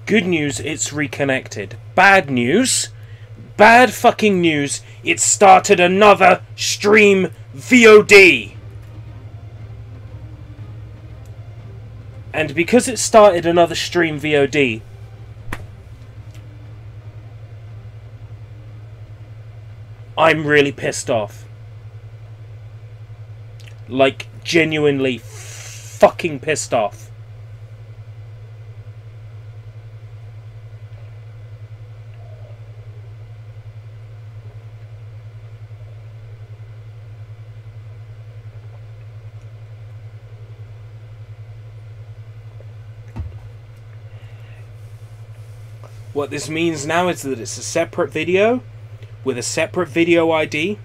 Good news, it's reconnected. Bad news, bad fucking news, it started another stream VOD. And because it started another stream VOD, I'm really pissed off. Like, genuinely fucking pissed off. What this means now is that it's a separate video with a separate video ID.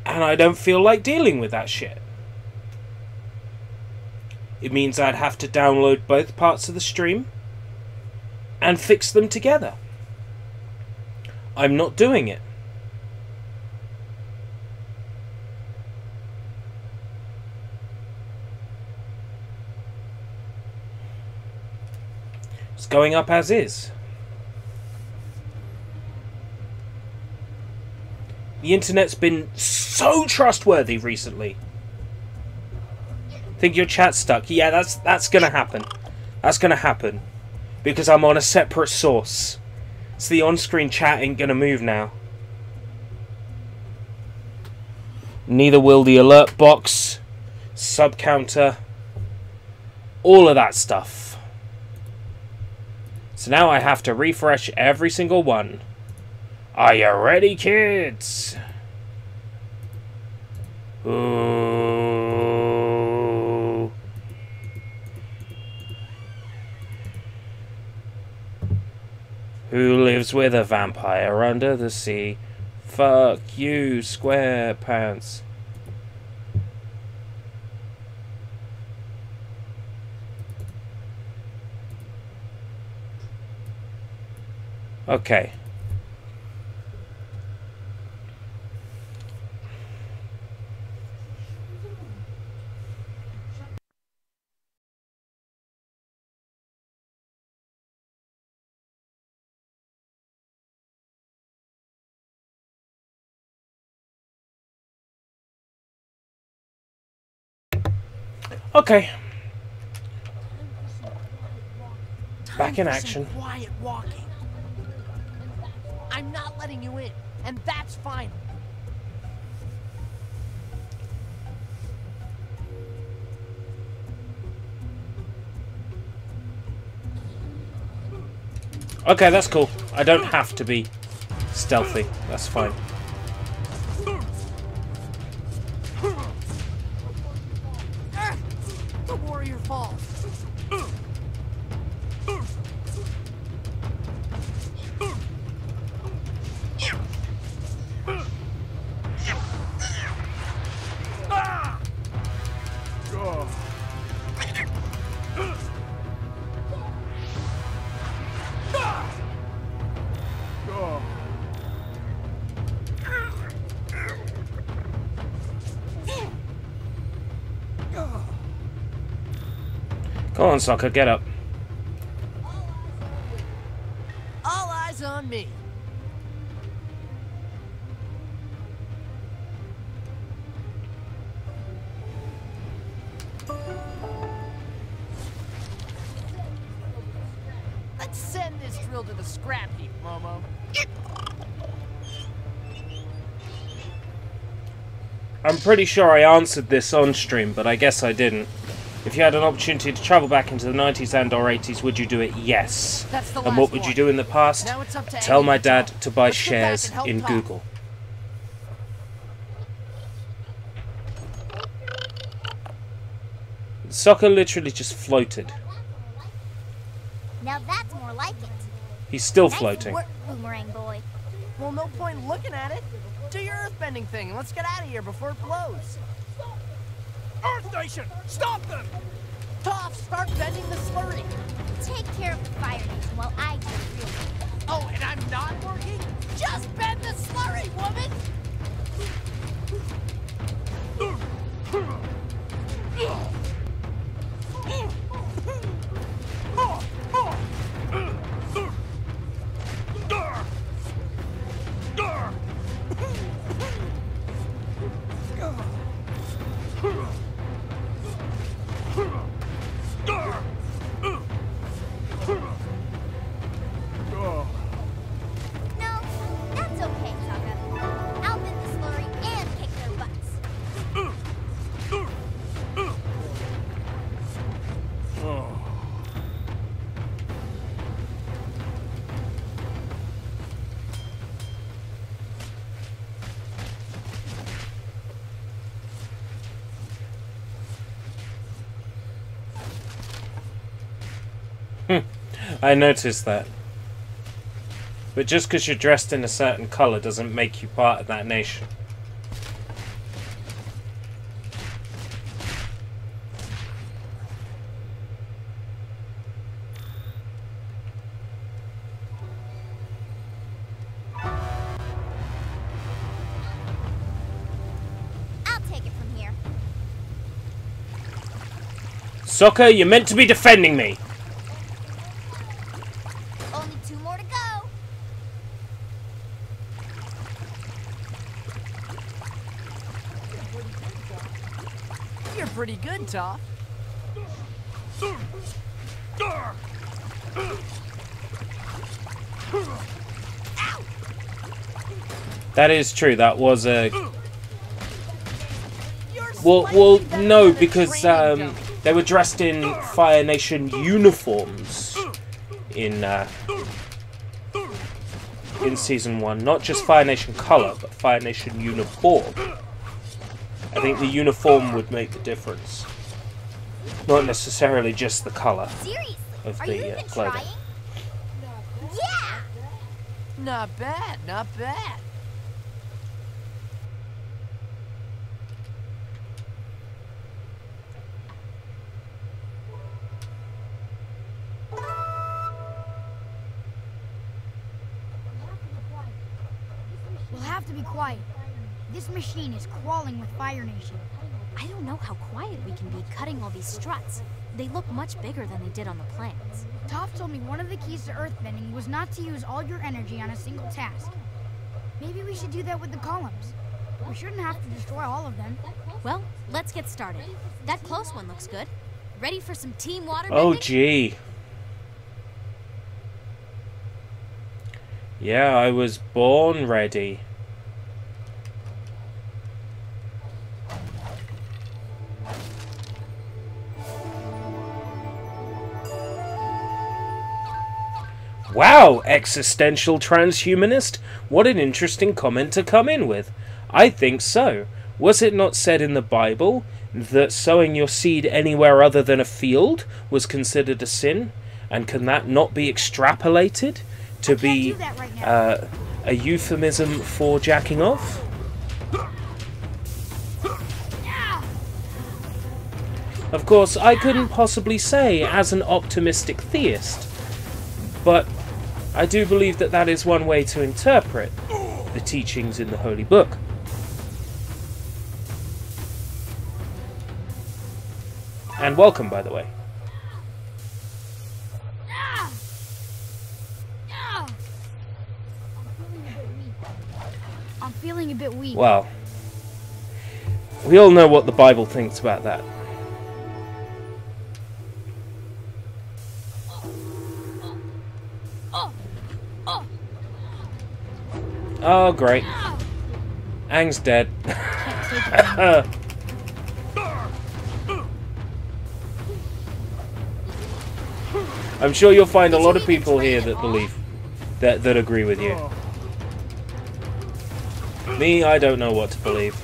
And I don't feel like dealing with that shit. It means I'd have to download both parts of the stream and fix them together. I'm not doing it. It's going up as is. The internet's been so trustworthy recently. Think your chat's stuck? Yeah, that's gonna happen. That's gonna happen. Because I'm on a separate source. So the on-screen chat ain't gonna move now. Neither will the alert box, sub counter, all of that stuff. So now I have to refresh every single one. Are you ready, kids? Ooh. Who lives with a vampire under the sea? Fuck you, SquarePants. Okay. Okay. Back in action. Quiet walking. I'm not letting you in, and that's fine. Okay, that's cool. I don't have to be stealthy. That's fine. The warrior falls. Come on, Soccer, get up. All eyes on me. Let's send this drill to the scrap heap, Momo. I'm pretty sure I answered this on stream, but I guess I didn't. If you had an opportunity to travel back into the 90s and or 80s, would you do it? Yes. And what would you do in the past? Tell my dad to buy shares in Google. Soccer literally just floated. Now that's more like it. He's still Nice floating. work, Boomerang Boy. Well, no point looking at it. Do your earthbending thing and let's get out of here before it blows. Earth Nation, stop them! Toph, start bending the slurry. Take care of the Fire Nation while I do the real work. Oh, and I'm not working? Just bend the slurry, woman! I noticed that. But just because you're dressed in a certain colour doesn't make you part of that nation. I'll take it from here. Sokka, you're meant to be defending me! Only 2 more to go. You're pretty good, Toph. That is true, that was a... You're Well, slightly better no, than a because training dummy. they were dressed in Fire Nation uniforms in Season 1. Not just Fire Nation colour, but Fire Nation uniform. I think the uniform would make the difference. Not necessarily just the colour Seriously, of are you the even clothing. trying? Yeah! Not bad, not bad. We'll have to be quiet. This machine is crawling with Fire Nation. I don't know how quiet we can be cutting all these struts. They look much bigger than they did on the plans. Toph told me one of the keys to earthbending was not to use all your energy on a single task. Maybe we should do that with the columns. We shouldn't have to destroy all of them. Well, let's get started. That close one looks good. Ready for some team water Oh, bending? gee. Yeah, I was born ready. Wow, existential transhumanist. What an interesting comment to come in with. I think so. Was it not said in the Bible that sowing your seed anywhere other than a field was considered a sin? And can that not be extrapolated to be do that right now. a euphemism for jacking off? Of course, I couldn't possibly say as an optimistic theist, but I do believe that that is one way to interpret the teachings in the Holy Book. And welcome, by the way. I'm feeling a bit weak. Well, we all know what the Bible thinks about that. Oh, great. Aang's dead. I'm sure you'll find a lot of people here that believe, that agree with you. Me, I don't know what to believe.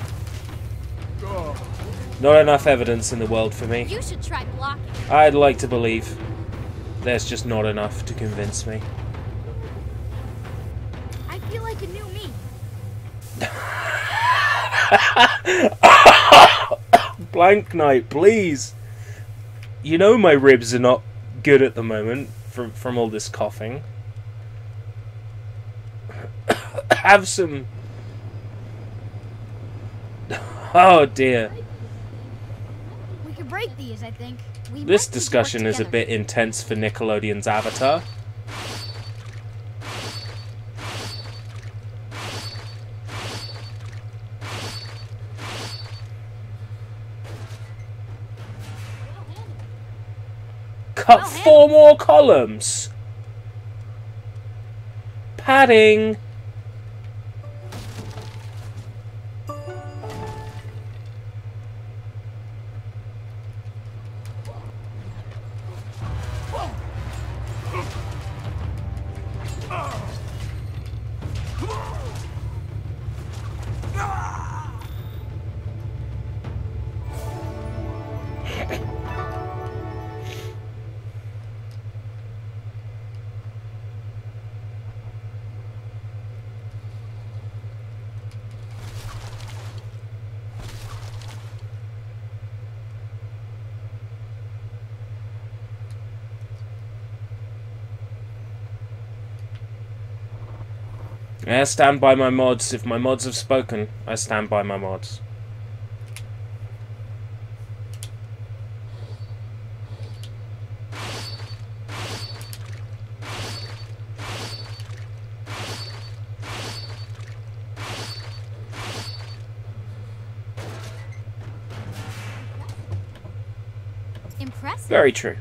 Not enough evidence in the world for me. You should try blocking. I'd like to believe. There's just not enough to convince me. I feel like a new me. Blank Knight, please. You know my ribs are not good at the moment from all this coughing. Have some... Oh dear. We could break these, I think. We This might need to work discussion is a together. bit intense for Nickelodeon's Avatar. Cut 4 more columns. Padding. I stand by my mods. If my mods have spoken, I stand by my mods. Impressive. Very true.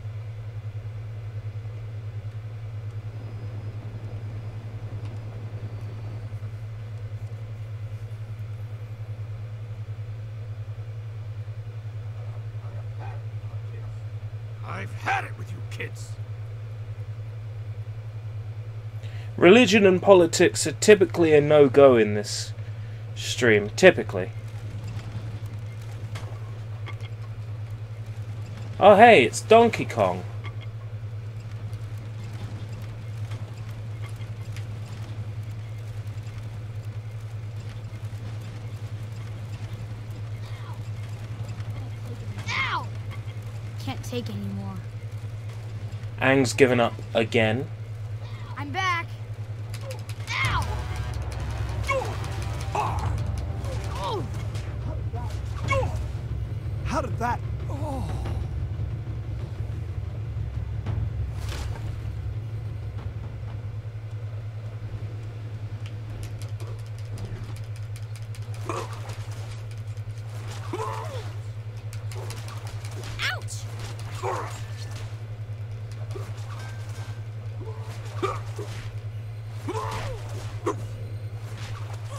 I've had it with you kids. Religion and politics are typically a no-go in this stream. Typically. Oh hey, it's Donkey Kong. Ow! Can't take anymore. Aang's given up again. I'm back. Ow! How did that? Oh. Ouch!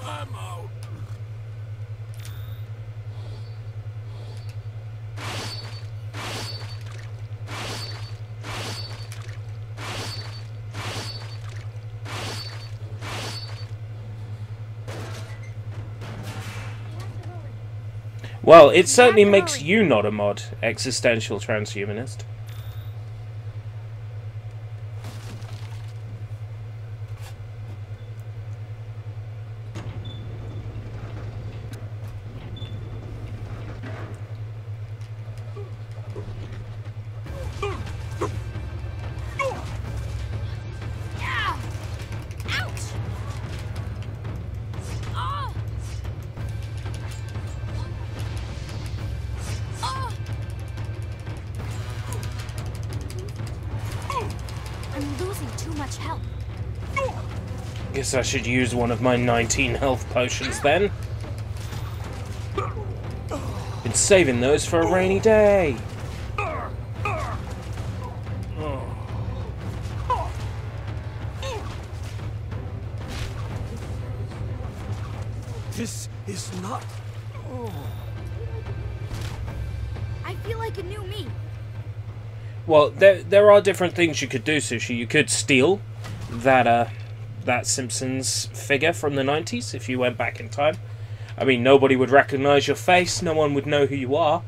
I'm out. Well, it certainly makes you not a mod, existential transhumanist. Ouch! Oh! Oh! I'm losing too much health. Guess I should use one of my 19 health potions then. Been saving those for a rainy day. This is not. Oh. I feel like a new me. Well, there are different things you could do, Sushi. You could steal that Simpsons figure from the 90s if you went back in time. I mean, nobody would recognize your face. No one would know who you are.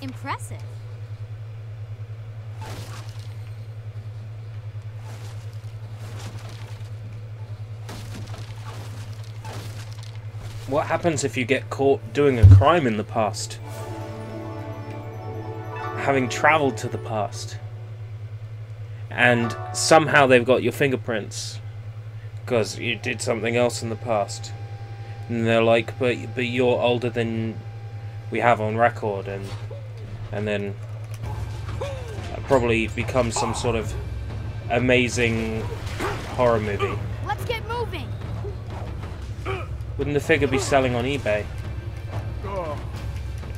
Impressive. What happens if you get caught doing a crime in the past? Having travelled to the past. And somehow they've got your fingerprints. Because you did something else in the past. And they're like, but you're older than we have on record. And then probably become some sort of amazing horror movie. Let's get moving. Wouldn't the figure be selling on eBay?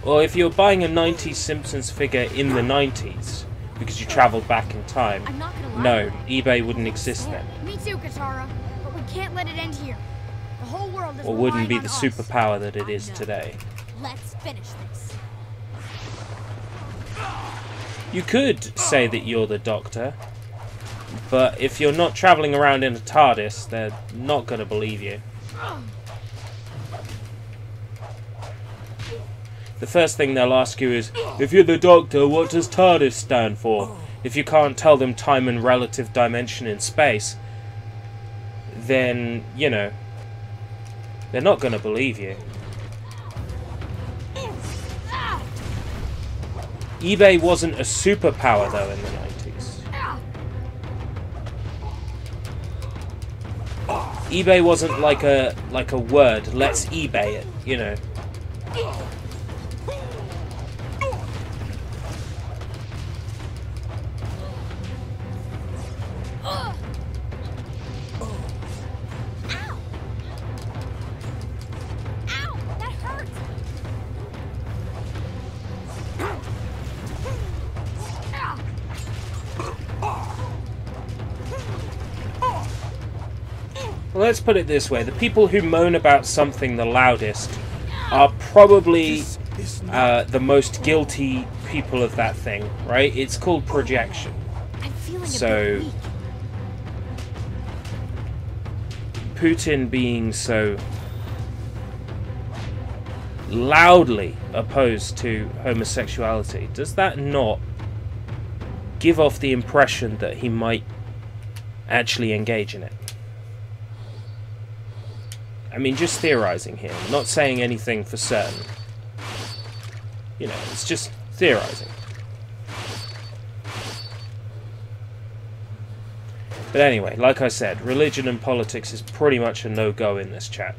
Well, if you're buying a 90s Simpsons figure in the 90s, because you travelled back in time, I'm not gonna lie. no, eBay wouldn't exist then. Me too, Katara. But we can't let it end here. The whole world is Or wouldn't be relying the on us. superpower that it is I know. today. Let's finish this. You could say that you're the Doctor, but if you're not travelling around in a TARDIS, they're not going to believe you. The first thing they'll ask you is, if you're the Doctor, what does TARDIS stand for? If you can't tell them time and relative dimension in space, then, you know, they're not going to believe you. eBay wasn't a superpower, though, in the 90s. eBay wasn't like a word, let's eBay it, you know. Well, let's put it this way. The people who moan about something the loudest are probably the most guilty people of that thing, right? It's called projection. I'm feeling So, a bit weak. Putin being so loudly opposed to homosexuality, does that not give off the impression that he might actually engage in it? I mean, just theorizing here, not saying anything for certain. You know, it's just theorizing. But anyway, like I said, religion and politics is pretty much a no-go in this chat.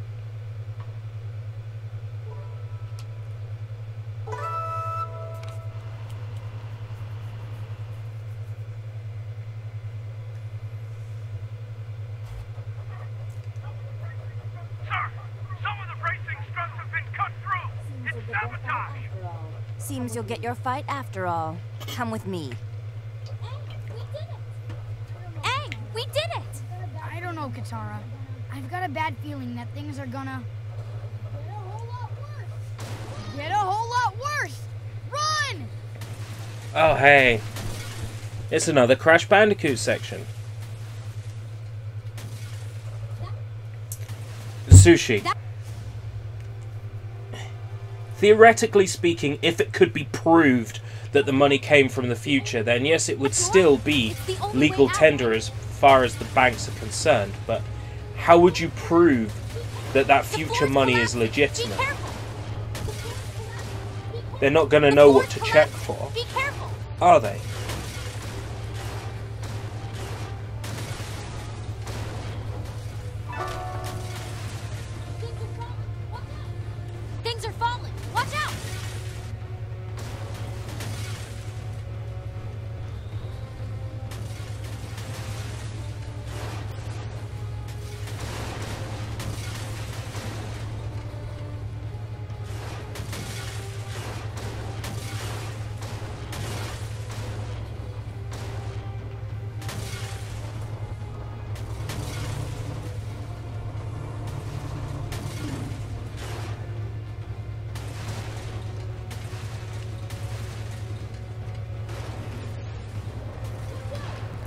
Seems you'll get your fight after all. Come with me. Aang, we did it! I don't know, Katara. I've got a bad feeling that things are gonna get a whole lot worse. Run! Oh, hey. It's another Crash Bandicoot section. Sushi. Theoretically speaking, if it could be proved that the money came from the future, then yes, it would still be legal tender as far as the banks are concerned. But how would you prove that that future money is legitimate? They're not going to know what to check for, are they? Things are falling. Watch out!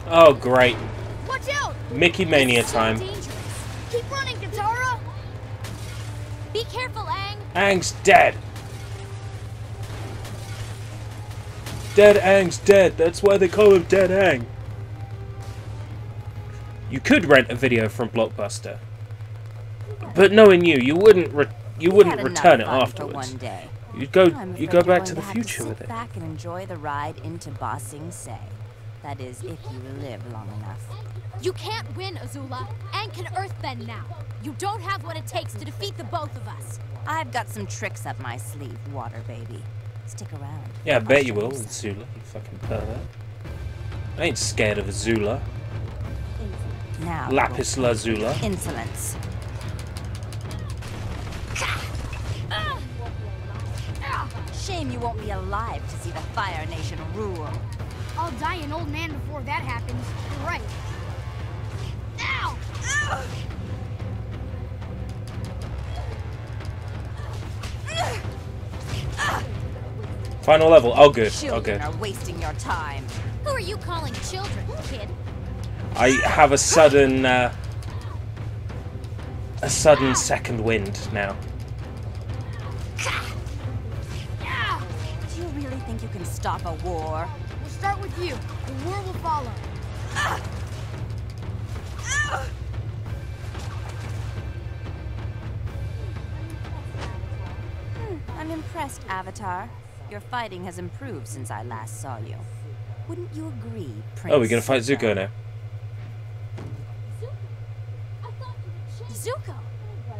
Oh, great. Watch out! Mickey Mania time. Keep running, Katara! Be careful, Aang! Aang's dead. Dead Aang's dead. That's why they call him Dead Aang. You could rent a video from Blockbuster, but knowing you, you wouldn't return it afterwards. You'd go back to the future with it. Back and enjoy the ride into Ba Sing Se. That is, if you live long enough. You can't win, Azula. Aang can earthbend now. You don't have what it takes to defeat the both of us. I've got some tricks up my sleeve, water baby. Stick around. Yeah, I bet you will, Azula, you fucking pervert. I ain't scared of Azula. Now, Lapis Lazula. insolence. Shame you won't be alive to see the Fire Nation rule. I'll die an old man before that happens. You're right. Ow! Final level. Oh, good. Oh, Children good. are wasting your time. Who are you calling children, kid? I have a sudden second wind now. Do you really think you can stop a war? We'll start with you. The war will follow. I'm impressed, Avatar. Your fighting has improved since I last saw you. Wouldn't you agree, Prince? Oh, we're gonna fight Zuko now. Zuko!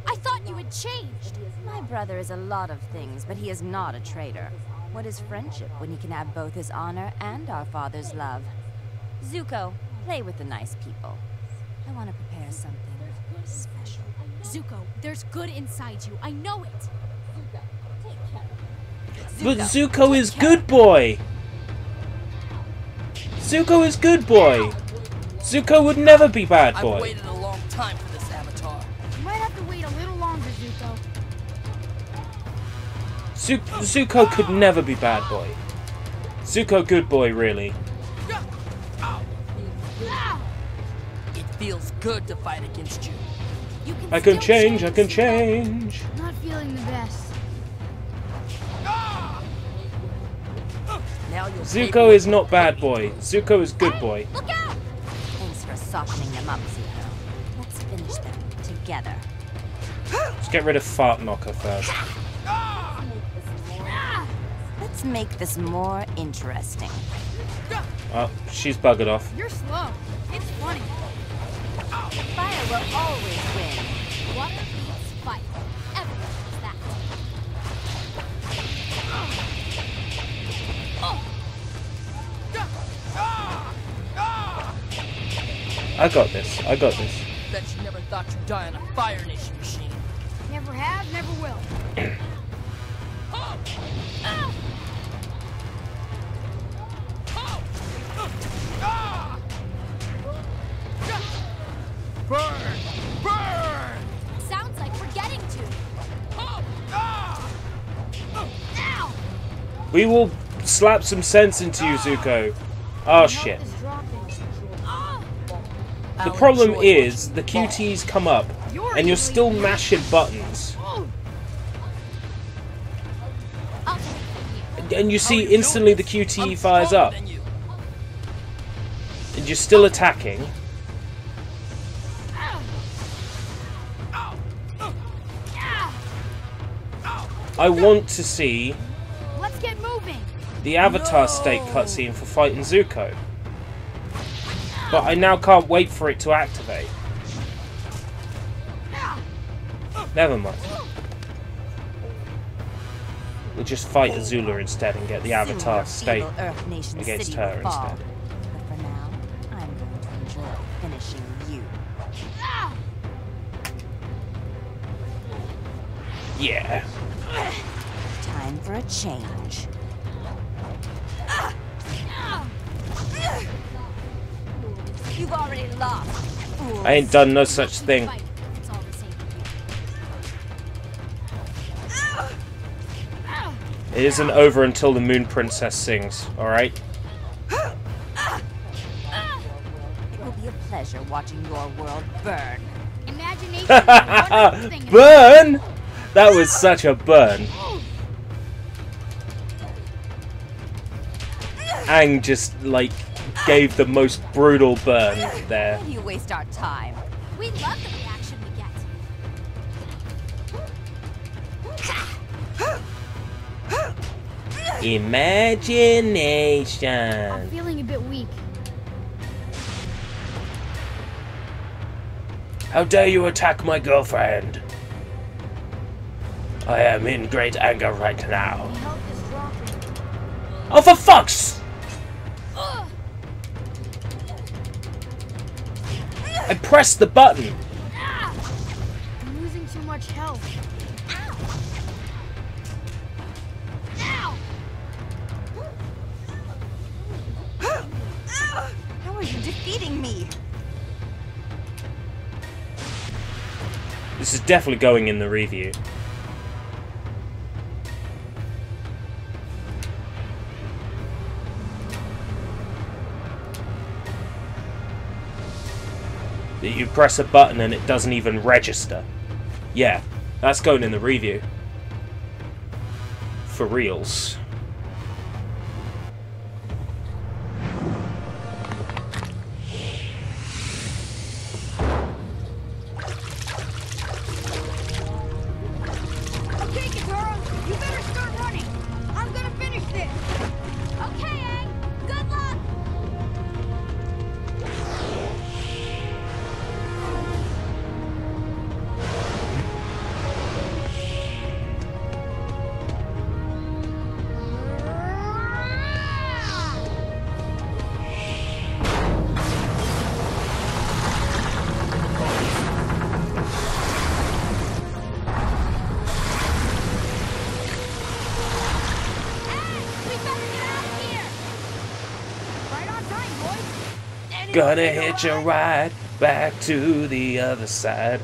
I thought you had changed! My brother is a lot of things, but he is not a traitor. What is friendship when he can have both his honor and our father's love? Zuko, play with the nice people. I want to prepare something special. Zuko, there's good inside you. I know it! But Zuko is good boy! Zuko is good boy! Zuko would never be bad I've boy. waited a long time for this, Avatar. You might have to wait a little longer, Zuko. Zuko could never be bad boy. Zuko good boy, really. It feels good to fight against you. I can change, I can change. Not feeling the best. Now you'll Zuko is not bad boy. Zuko is good boy. Look out! Thanks for softening them up, Zuko. Let's finish them together. Let's get rid of Fart Knocker first. Let's make this more interesting. Oh, she's buggered off. You're slow. It's funny. Fire will always win. Water beats fire. Everyone knows that. I got this. I got this. Bet you never thought you'd die on a Fire Nation machine. Never have, never will. Burn! Burn! Sounds like we're getting to. Ow! We will slap some sense into you, Zuko. Oh shit. Is dropping. The problem is the QTs come up and you're still mashing buttons. I'll take it from here. And you see instantly the QT fires up. And you're still attacking. I want to see Let's get moving. the Avatar state cutscene for fighting Zuko. But I now can't wait for it to activate. Never mind. We'll just fight Azula instead and get the Avatar state Earth Nation against City her will fall. instead. But for now, I'm going to enjoy finishing you. Yeah. Time for a change. You've already lost. Fools. I ain't done no such thing. Fight. It's all the same to you. It isn't over until the Moon Princess sings, alright? It will be a pleasure watching your world burn. Imagination is a wonderful thing. Burn! That was such a burn. Aang just, like, gave the most brutal burn there. Why do you waste our time? We love the reaction we get. Imagination. I'm feeling a bit weak. How dare you attack my girlfriend? I am in great anger right now. My health is dropping. Oh, for fuck's! I pressed the button. I'm losing too much health. Ow! How are you defeating me? This is definitely going in the review. You press a button and it doesn't even register. Yeah, that's going in the review. For reals. Gonna hitch a ride back to the other side.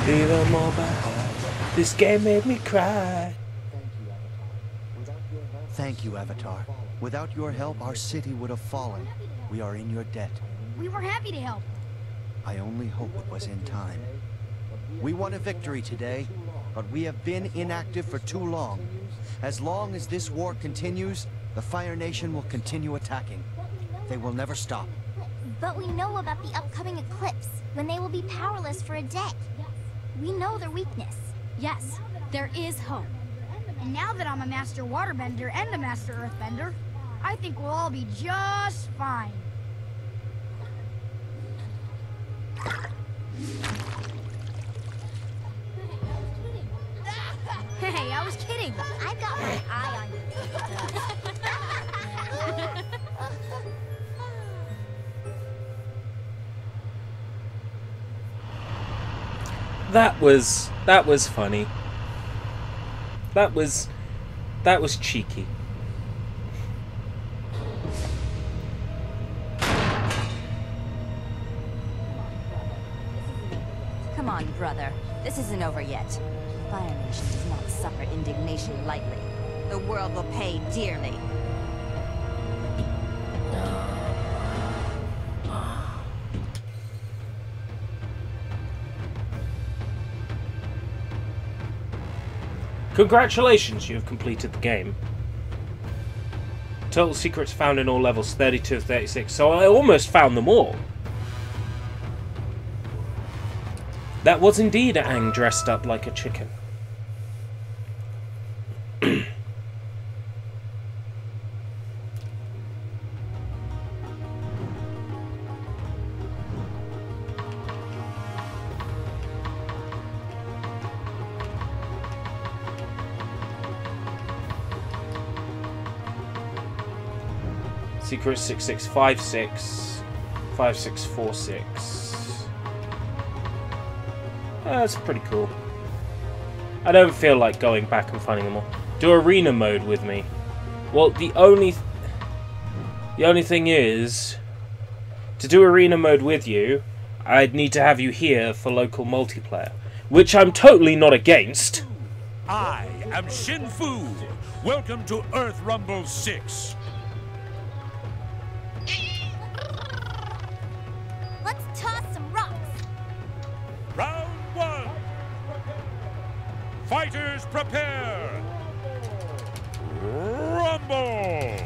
Leave them all behind. This game made me cry. Thank you, Avatar. Without your help, our city would have fallen. We are in your debt. We were happy to help. I only hope it was in time. We won a victory today, but we have been inactive for too long. As long as this war continues, the Fire Nation will continue attacking. They will never stop. But we know about the upcoming eclipse, when they will be powerless for a day. We know their weakness. Yes, there is hope. And now that I'm a Master Waterbender and a Master Earthbender, I think we'll all be just fine. Hey, I was kidding. I've got my eye on you. That was funny. That was cheeky. Come on, brother. This isn't over yet. Fire Nation does not suffer indignation lightly. The world will pay dearly. Congratulations, you have completed the game. Total secrets found in all levels, 32 of 36. So I almost found them all. That was indeed Aang dressed up like a chicken. Secret 6656, 5646. That's pretty cool. I don't feel like going back and finding them all. Do arena mode with me. Well, the only thing is, to do arena mode with you, I'd need to have you here for local multiplayer, which I'm totally not against. I am Shin Fu. Welcome to Earth Rumble 6. Let's toss some rocks. Round 1. Fighters prepare. Rumble.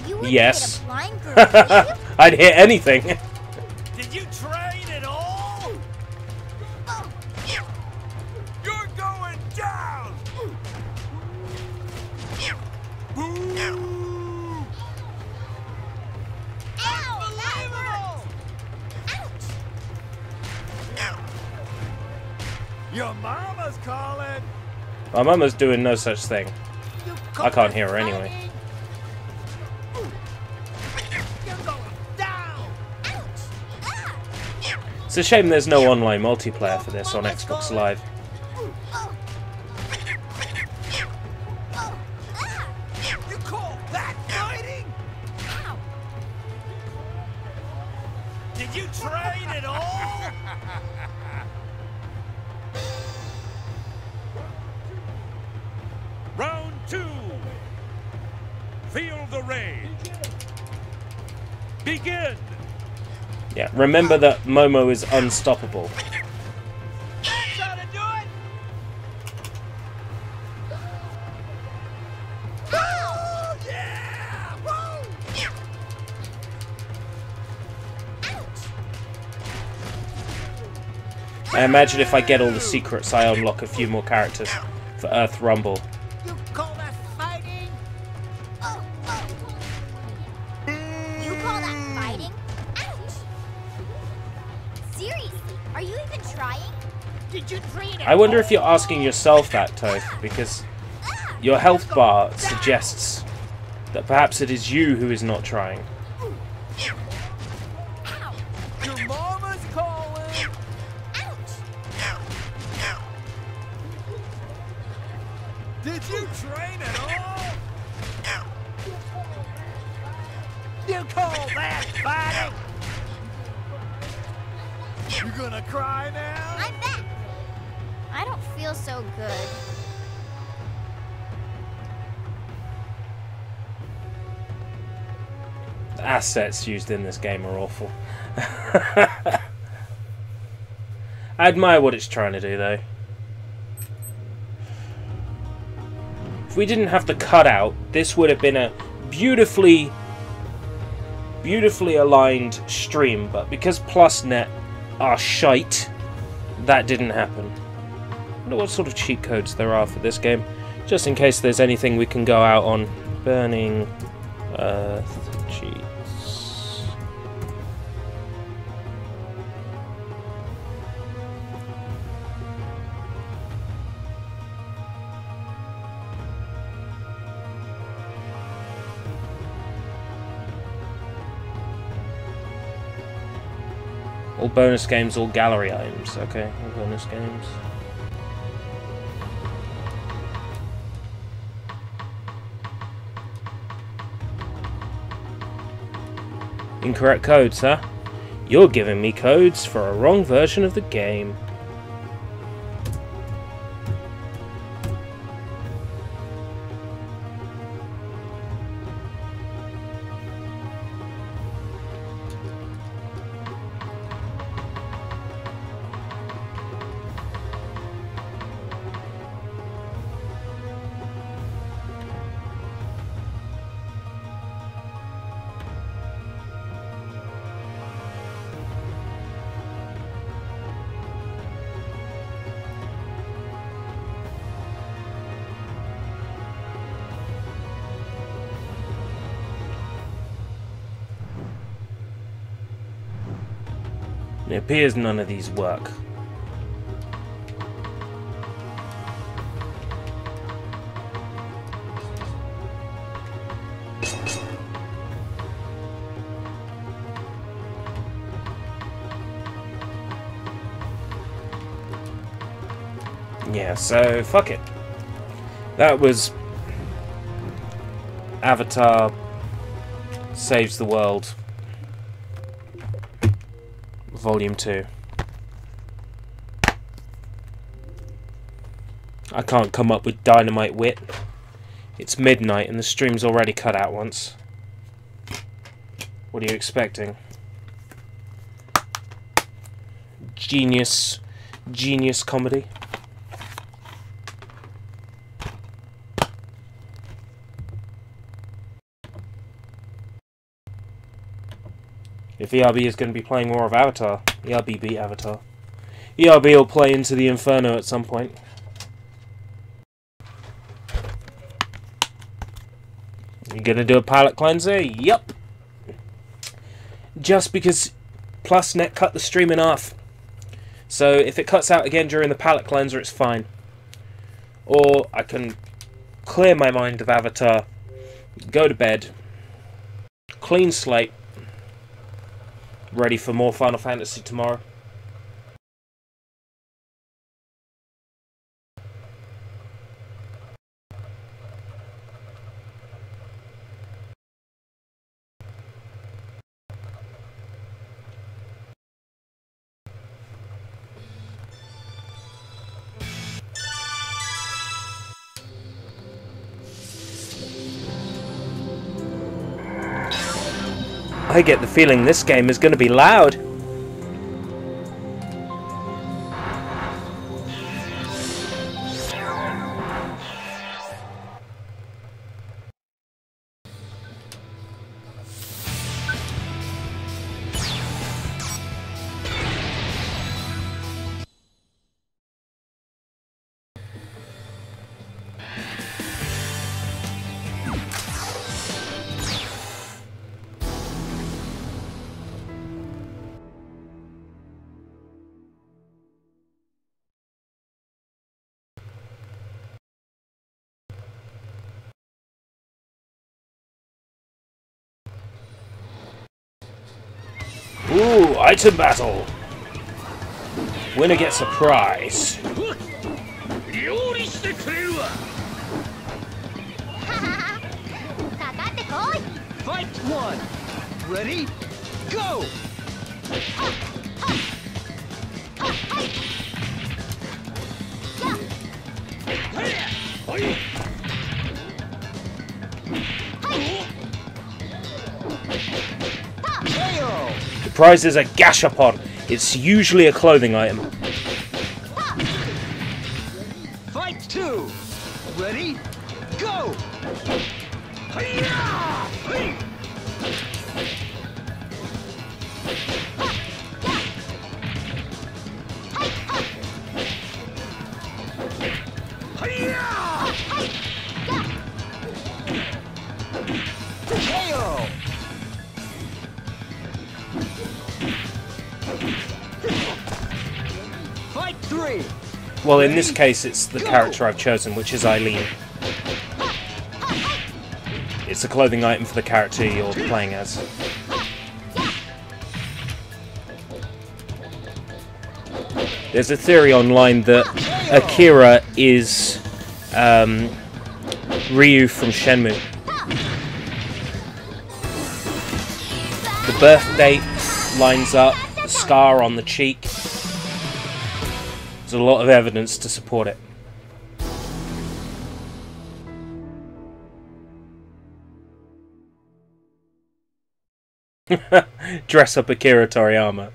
You wouldn't Yes. hit a blind girl, would you? I'd hit anything. Did you train at all? You're going down. Boo! Ow! Ouch! Your mama's calling. My mama's doing no such thing. I can't hear her anyway. You're going down. It's a shame there's no online multiplayer for this on Xbox Live. You call that fighting? Did you train at all? Round 2. Feel the rage. Begin. Yeah, remember that Momo is unstoppable. That's how to do it. Oh, yeah! Woo! I imagine if I get all the secrets, I unlock a few more characters for Earth Rumble. You call that fighting? You call that fighting? Ouch! Seriously, are you even trying? Did you train I wonder if you're asking yourself that, Toph, because your health bar suggests that perhaps it is you who is not trying. Ow! Your mama's calling. Ouch! Did you train at all? You call that fighting? You gonna cry now? I'm back. I don't feel so good. The assets used in this game are awful. I admire what it's trying to do, though. If we didn't have the cutout, this would have been a beautifully aligned stream, but because PlusNet are shite, that didn't happen. I wonder what sort of cheat codes there are for this game, just in case there's anything we can go out on. Burning Earth cheats. All bonus games, all gallery items. Okay, all bonus games. Incorrect codes, huh? You're giving me codes for a wrong version of the game. It appears none of these work. Yeah, so fuck it. That was Avatar Saves the World Volume 2. I can't come up with dynamite wit. It's midnight and the stream's already cut out once. What are you expecting? Genius comedy. If ERB is going to be playing more of Avatar, ERB beat Avatar. ERB will play into the Inferno at some point. You gonna do a palette cleanser? Yup. Just because PlusNet cut the stream in half. So if it cuts out again during the palette cleanser, it's fine. Or I can clear my mind of Avatar, go to bed, clean slate, ready for more Final Fantasy tomorrow. I get the feeling this game is going to be loud. Ooh, item battle! Winner gets a prize. Fight one! Ready? Go! The prize is a gashapon. It's usually a clothing item. Fight 2! Ready? Go! KO! Fight 3! Well, in this case, it's the character I've chosen, which is Eileen. It's a clothing item for the character you're playing as. There's a theory online that Akira is Ryu from Shenmue. The birth date lines up, the scar on the cheek. There's a lot of evidence to support it. Dress up Akira Toriyama.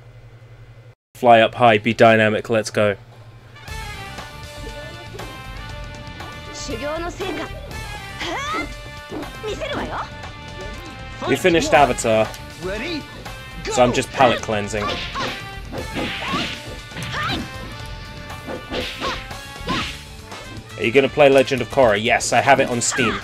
Fly up high, be dynamic, let's go. We finished Avatar, so I'm just palate cleansing. Are you going to play Legend of Korra? Yes, I have it on Steam.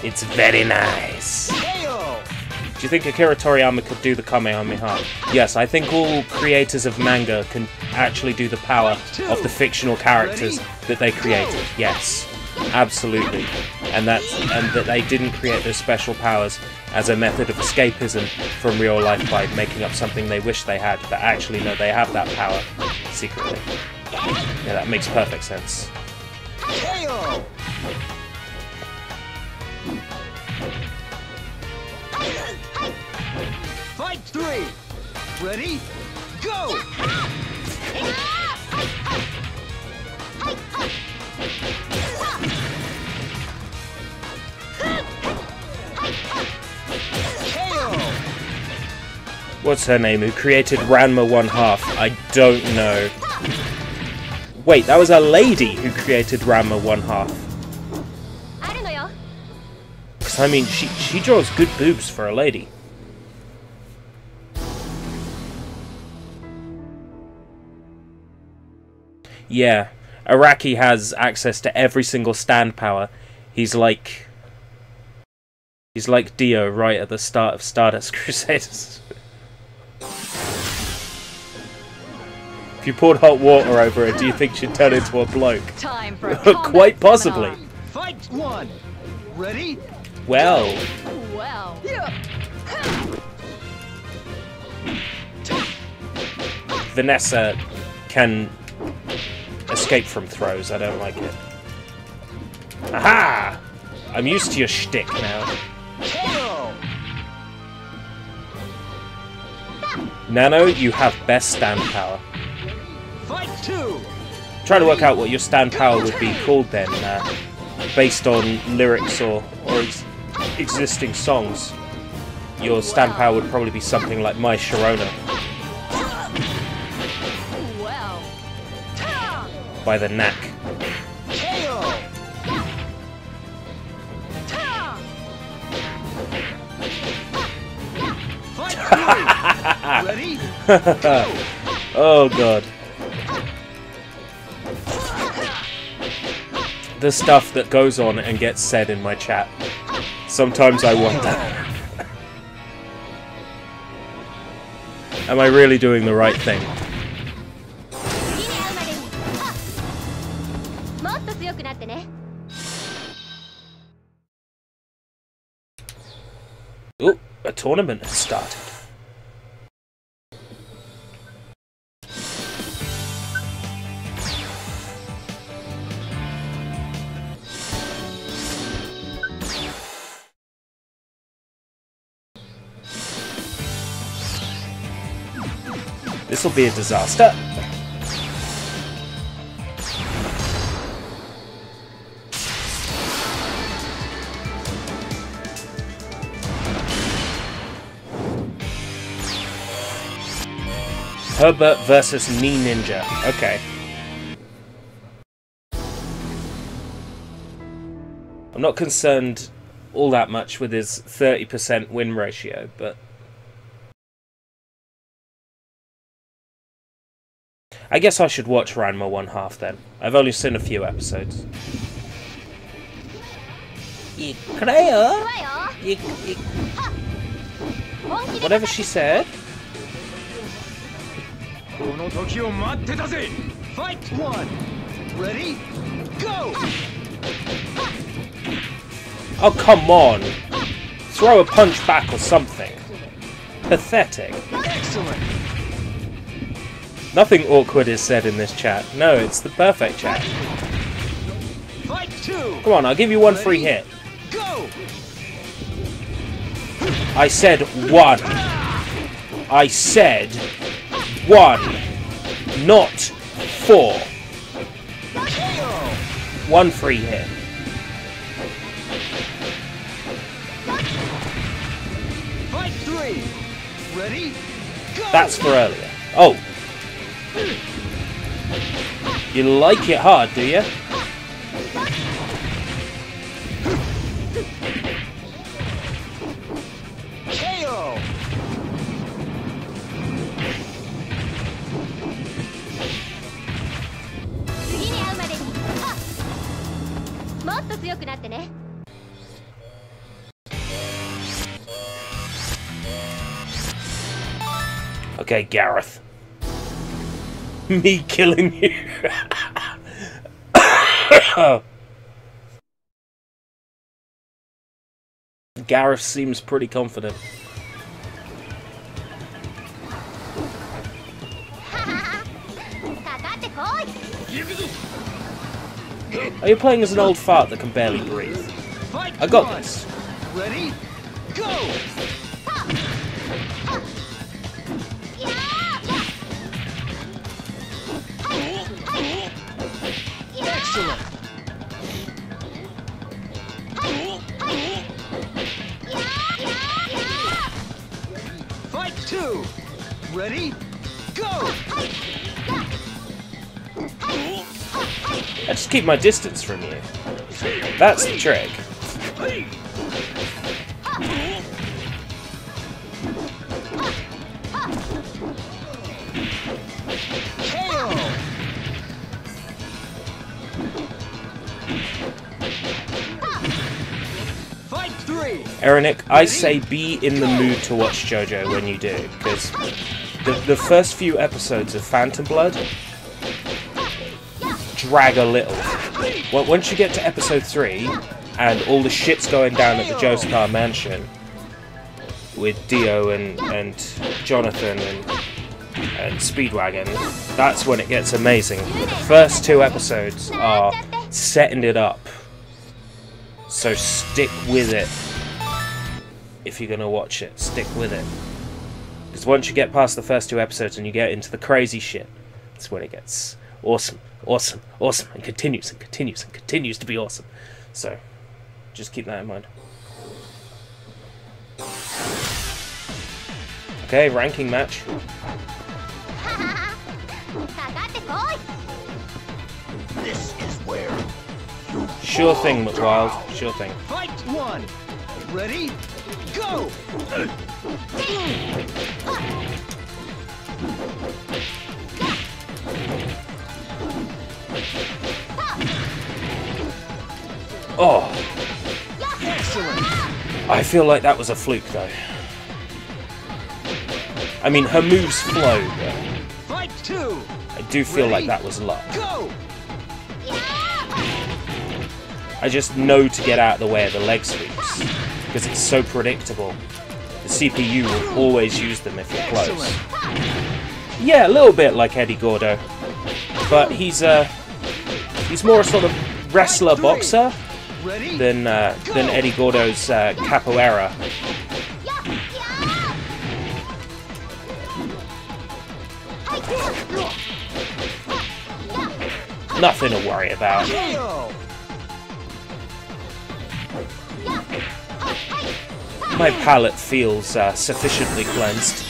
It's very nice. Do you think Akira Toriyama could do the Kamehameha? Yes, I think all creators of manga can actually do the power of the fictional characters that they created. Yes, absolutely. And that they didn't create those special powers as a method of escapism from real life by making up something they wish they had, but actually no, they have that power secretly. Yeah, that makes perfect sense. Fight 3! Ready? Go! What's her name? Who created Ranma 1/2? I don't know. Wait, that was a lady who created Ranma 1/2. Because I mean, she draws good boobs for a lady. Yeah, Araki has access to every single stand power. He's like Dio right at the start of Stardust Crusaders. If you poured hot water over her, do you think she'd turn into a bloke? Time for a Quite possibly. Fight 1! Ready? Well. Well. Vanessa can escape from throws. I don't like it. Aha! I'm used to your shtick now. Nano, you have best stand power. Fight 2! Trying to work out what your stand power would be called then, based on lyrics or existing songs. Your stand power would probably be something like My Sharona. By the Knack. Ready? Oh god. The stuff that goes on and gets said in my chat. Sometimes I wonder. Am I really doing the right thing? Ooh, a tournament has started. This will be a disaster. Herbert versus Knee Ninja. Okay. I'm not concerned all that much with his 30% win ratio, but I guess I should watch Ranma 1/2 then. I've only seen a few episodes. Whatever she said. Fight one. Ready? Go! Oh, come on. Throw a punch back or something. Pathetic. Excellent. Nothing awkward is said in this chat. No, it's the perfect chat. Fight two. Come on, I'll give you one free hit. Go! I said one. I said one. Not 4. One free hit. Fight three. Ready? Go! That's for earlier. Oh. You like it hard, do you? KO! Okay, Gareth. Me killing you. Gareth seems pretty confident. Are you playing as an old fart that can barely breathe? I got this. Ready? Go! Excellent. Fight two. Ready? Go! I just keep my distance from you. That's the trick. Fight three. Erinic, I say be in the mood to watch JoJo when you do, because the first few episodes of Phantom Blood drag a little. Well, once you get to episode 3, and all the shit's going down at the Joestar mansion, with Dio and Jonathan and Speedwagon, that's when it gets amazing. The first 2 episodes are setting it up. So stick with it. If you're going to watch it, stick with it. Because once you get past the first 2 episodes and you get into the crazy shit, that's when it gets awesome, awesome, awesome, and continues and continues and continues to be awesome. So, just keep that in mind. Okay, ranking match. This is where you Sure thing, McWild. Sure thing. Fight one. Ready? Go! Oh, Excellent. I feel like that was a fluke, though. I mean, her moves flow, but Fight two. I do feel like that was luck. Go! I just know to get out of the way of the leg sweeps, because it's so predictable. The CPU will always use them if you're close. Yeah, a little bit like Eddie Gordo, but he's more a sort of wrestler boxer than Eddie Gordo's capoeira. Nothing to worry about. My palate feels sufficiently cleansed.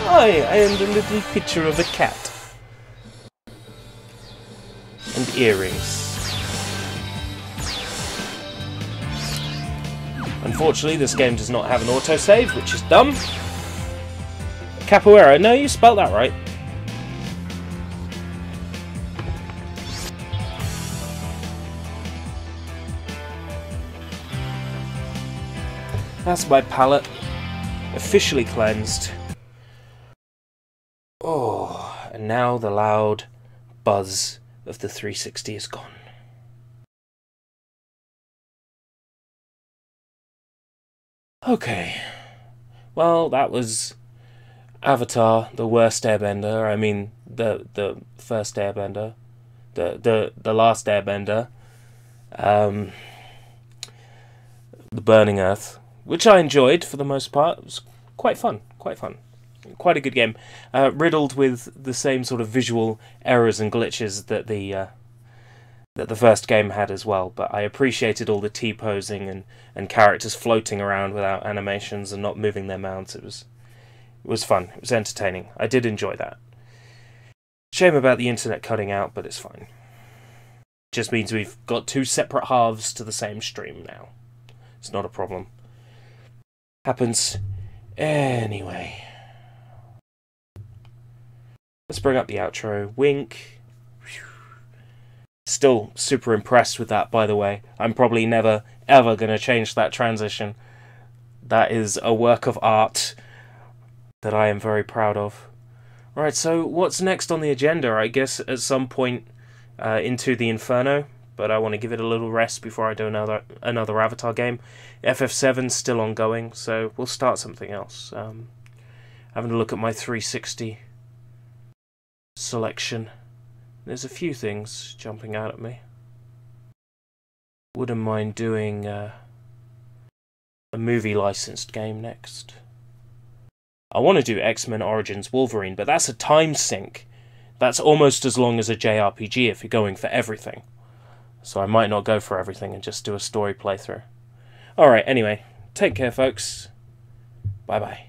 I am the little picture of a cat. And earrings. Unfortunately, this game does not have an autosave, which is dumb. Capoeira, no, you spelled that right. That's my palate. Officially cleansed. Oh, and now the loud buzz of the 360 is gone. Okay. Well, that was Avatar, the worst Airbender. I mean, the first Airbender. The last Airbender. The Burning Earth. Which I enjoyed for the most part. It was quite fun. Quite a good game. Riddled with the same sort of visual errors and glitches that the first game had as well. But I appreciated all the T-posing and characters floating around without animations and not moving their mounts. It was fun. It was entertaining. I did enjoy that. Shame about the internet cutting out, but it's fine. Just means we've got two separate halves to the same stream now. It's not a problem. Happens anyway. Let's bring up the outro. Wink. Still super impressed with that, by the way. I'm probably never, ever going to change that transition. That is a work of art that I am very proud of. Alright, so what's next on the agenda? I guess at some point into the Inferno, but I want to give it a little rest before I do another Avatar game. FF7's still ongoing, so we'll start something else. Having a look at my 360 selection. There's a few things jumping out at me. Wouldn't mind doing a movie licensed game next. I want to do X-Men Origins Wolverine, but that's a time sink. That's almost as long as a JRPG if you're going for everything. So I might not go for everything and just do a story playthrough. Alright, anyway, take care folks. Bye bye.